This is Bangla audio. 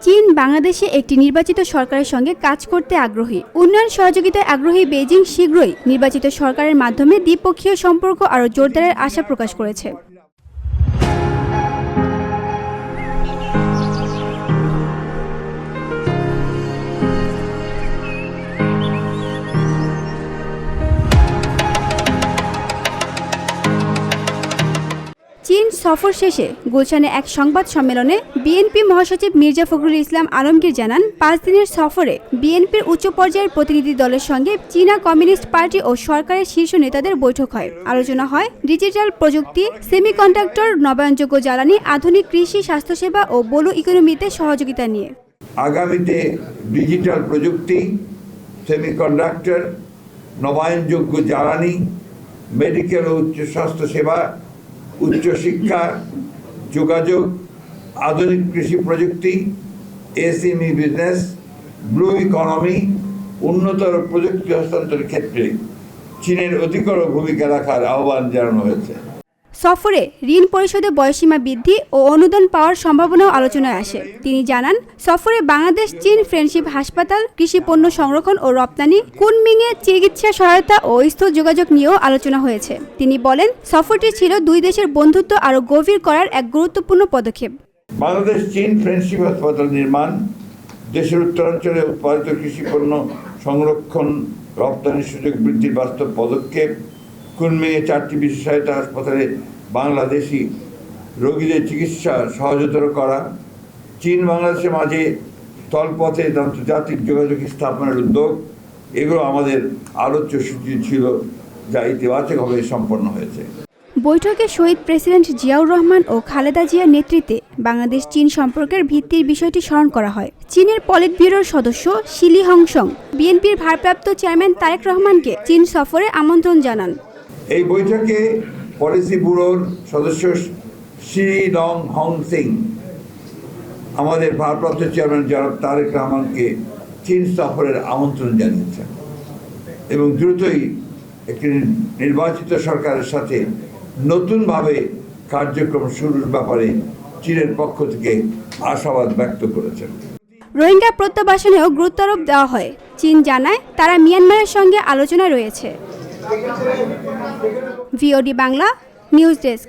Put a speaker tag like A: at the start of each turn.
A: চীন বাংলাদেশে একটি নির্বাচিত সরকারের সঙ্গে কাজ করতে আগ্রহী। উন্নয়ন সহযোগিতায় আগ্রহী বেইজিং শীঘ্রই নির্বাচিত সরকারের মাধ্যমে দ্বিপক্ষীয় সম্পর্ক আরও জোরদারের আশা প্রকাশ করেছে। চীন সফর শেষে গুলশানে এক সংবাদ সম্মেলনে বিএনপি মহাসচিব মির্জা ফখরুল ইসলাম আলমগীর জানান, ৫ দিনের সফরে বিএনপির উচ্চ পর্যায়ের প্রতিনিধি দলের সঙ্গে চীনা কমিউনিস্ট পার্টি ও সরকারের শীর্ষ নেতাদের বৈঠক হয়। আলোচনা হয় ডিজিটাল প্রযুক্তি, সেমিকন্ডাক্টর, নবায়নযোগ্য জ্বালানি, আধুনিক কৃষি, স্বাস্থ্যসেবা ও ব্লু ইকোনমিতে সহযোগিতা নিয়ে।
B: আগামীতে ডিজিটাল প্রযুক্তি, সেমিকন্ডাক্টর, নবায়নযোগ্য জ্বালানি, মেডিকেল ও উচ্চ স্বাস্থ্যসেবা, উচ্চশিক্ষা, যোগাযোগ, আধুনিক কৃষি প্রযুক্তি, এসএমই বিজনেস, ব্লু ইকোনমি, উন্নতর প্রযুক্তি হস্তান্তরের ক্ষেত্রে চীনের অধিকতর ভূমিকা রাখার আহ্বান জানানো হয়েছে।
A: সফরে ঋণ পরিশোধে বয়সীমা বৃদ্ধি ও অনুদান পাওয়ার সম্ভাবনাও আলোচনায় আসে। তিনি জানান, সফরে বাংলাদেশ চীন ফ্রেন্ডশিপ হাসপাতাল, কৃষি পণ্য সংরক্ষণ ও রপ্তানি, কুনমিংয়ে চিকিৎসা সহায়তা ও স্থল যোগাযোগ নিয়েও আলোচনা হয়েছে। তিনি বলেন, সফরটি ছিল দুই দেশের বন্ধুত্ব আরও গভীর করার এক গুরুত্বপূর্ণ পদক্ষেপ।
B: বাংলাদেশ চীন ফ্রেন্ডশিপ হাসপাতাল নির্মাণ, দেশের উত্তরাঞ্চলে উৎপাদিত কৃষি পণ্য সংরক্ষণ, রপ্তানির সুযোগ বৃদ্ধির বাস্তব পদক্ষেপ, কুনমিংয়ে 4টি বিশেষায়িত হাসপাতালে বাংলাদেশি রোগীদের চিকিৎসা সহজতর করা, চীন বাংলাদেশের মাঝে স্থলপথে আন্তর্জাতিক যোগাযোগ স্থাপনের উদ্যোগ, এগুলো আমাদের আলোচ্য সূচি ছিল, যা ইতিবাচকভাবে সম্পন্ন হয়েছে।
A: বৈঠকে শহীদ প্রেসিডেন্ট জিয়াউর রহমান ও খালেদা জিয়ার নেতৃত্বে বাংলাদেশ চীন সম্পর্কের ভিত্তির বিষয়টি স্মরণ করা হয়। চীনের পলিট ব্যুরোর সদস্য শিলি হংসং বিএনপির ভারপ্রাপ্ত চেয়ারম্যান তারেক রহমানকে চীন সফরে আমন্ত্রণ জানান।
B: এই বৈঠকে পলিসি ব্যুরোর সদস্য শিলি লং হং সিং আমাদের ভারপ্রাপ্ত চেয়ারম্যান জনাব তারেক রহমানকে চীন সফরের আমন্ত্রণ জানিয়েছেন এবং দ্রুতই একটি নির্বাচিত সরকারের সাথে নতুনভাবে কার্যক্রম শুরুর ব্যাপারে চীনের পক্ষ থেকে আশাবাদ ব্যক্ত করেছেন।
A: রোহিঙ্গা প্রত্যাবাসনেও গুরুত্ব আরোপ দেওয়া হয়। চীন জানায়, তারা মিয়ানমারের সঙ্গে আলোচনা রয়েছে। VOD Bangla news desk.